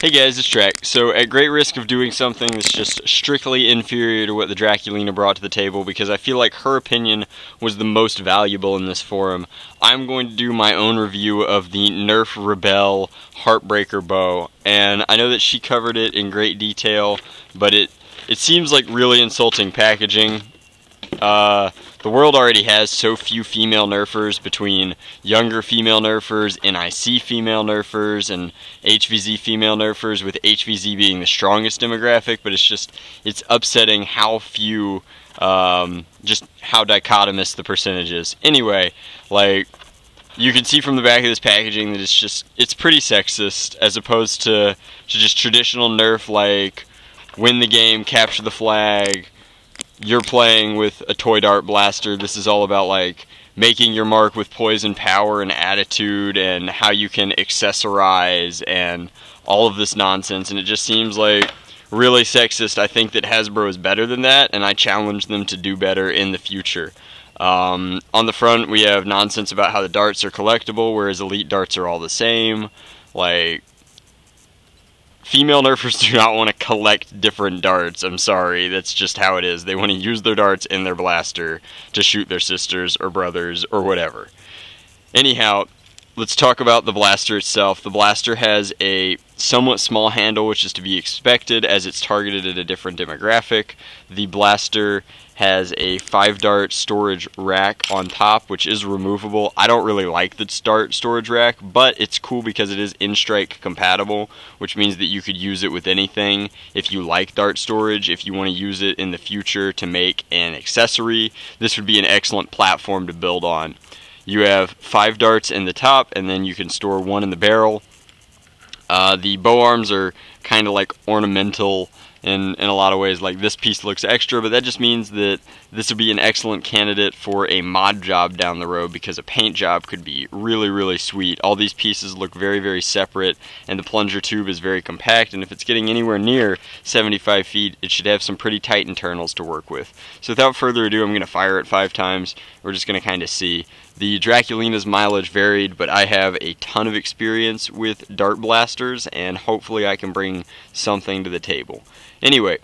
Hey guys, it's Track. So at great risk of doing something that's just strictly inferior to what the Draculina brought to the table, because I feel like her opinion was the most valuable in this forum, I'm going to do my own review of the Nerf Rebelle Heartbreaker bow. And I know that she covered it in great detail, but it seems like really insulting packaging. The world already has so few female nerfers between younger female nerfers, NIC female nerfers, and HVZ female nerfers, with HVZ being the strongest demographic, but it's upsetting how few, just how dichotomous the percentage is. Anyway, like, you can see from the back of this packaging that it's pretty sexist, as opposed to just traditional Nerf, like, win the game, capture the flag. You're playing with a toy dart blaster. This is all about, like, making your mark with poise and power and attitude, and how you can accessorize and all of this nonsense. And it just seems like really sexist. I think that Hasbro is better than that, and I challenge them to do better in the future. On the front, we have nonsense about how the darts are collectible, whereas elite darts are all the same. Like, female nerfers do not want to collect different darts. I'm sorry, that's just how it is. They want to use their darts in their blaster to shoot their sisters or brothers or whatever. Anyhow, let's talk about the blaster itself. The blaster has a somewhat small handle, which is to be expected as it's targeted at a different demographic. The blaster has a 5-dart storage rack on top, which is removable. I don't really like the dart storage rack, but it's cool because it is in-strike compatible, which means that you could use it with anything. If you like dart storage, if you want to use it in the future to make an accessory, this would be an excellent platform to build on. You have 5 darts in the top, and then you can store 1 in the barrel. The bow arms are kind of like ornamental in a lot of ways. Like, this piece looks extra, but that just means that this would be an excellent candidate for a mod job down the road, because a paint job could be really, really sweet. All these pieces look very, very separate, and the plunger tube is very compact, and if it's getting anywhere near 75 feet, it should have some pretty tight internals to work with. So without further ado, I'm going to fire it 5 times. We're just going to kind of see. The Draculina's mileage varied, but I have a ton of experience with dart blasters, and hopefully I can bring something to the table. Anyway,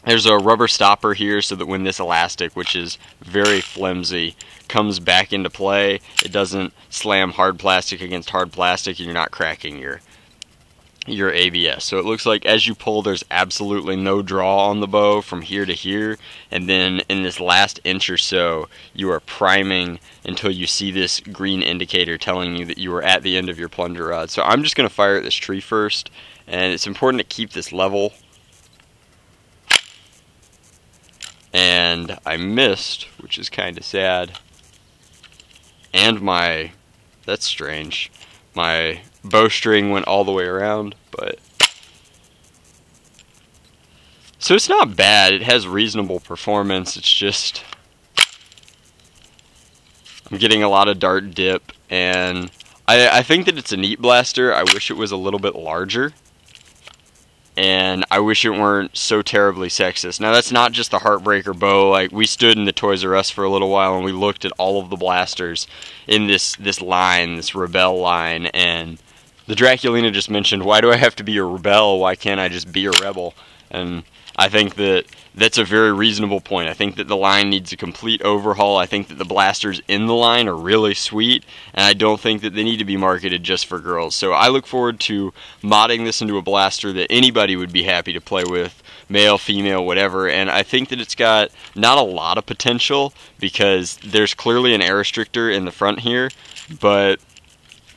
there's a rubber stopper here so that when this elastic, which is very flimsy, comes back into play, it doesn't slam hard plastic against hard plastic and you're not cracking your ABS. So it looks like as you pull, there's absolutely no draw on the bow from here to here, and then in this last inch or so, you are priming until you see this green indicator telling you that you are at the end of your plunger rod. So I'm just going to fire at this tree first, and it's important to keep this level. And I missed, which is kind of sad. And that's strange. My bowstring went all the way around, but... So it's not bad, it has reasonable performance, it's just... I'm getting a lot of dart dip, and I think that it's a neat blaster. I wish it was a little bit larger. And I wish it weren't so terribly sexist. Now, that's not just the Heartbreaker bow. Like, we stood in the Toys R Us for a little while and we looked at all of the blasters in this line, this Rebelle line, and the Draculina just mentioned, why do I have to be a rebel? Why can't I just be a rebel? And I think that that's a very reasonable point. I think that the line needs a complete overhaul. I think that the blasters in the line are really sweet, and I don't think that they need to be marketed just for girls. So I look forward to modding this into a blaster that anybody would be happy to play with, male, female, whatever, and I think that it's got not a lot of potential because there's clearly an air restrictor in the front here, but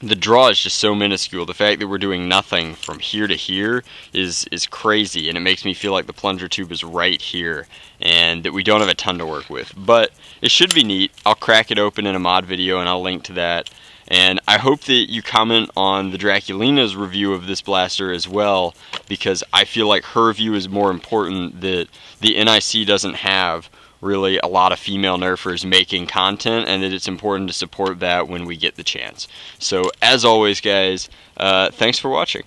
the draw is just so minuscule. The fact that we're doing nothing from here to here is crazy, and it makes me feel like the plunger tube is right here and that we don't have a ton to work with. But it should be neat. I'll crack it open in a mod video and I'll link to that. And I hope that you comment on the Draculina's review of this blaster as well, because I feel like her review is more important, that the NIC doesn't have really a lot of female nerfers making content, and that it's important to support that when we get the chance. So as always, guys, thanks for watching.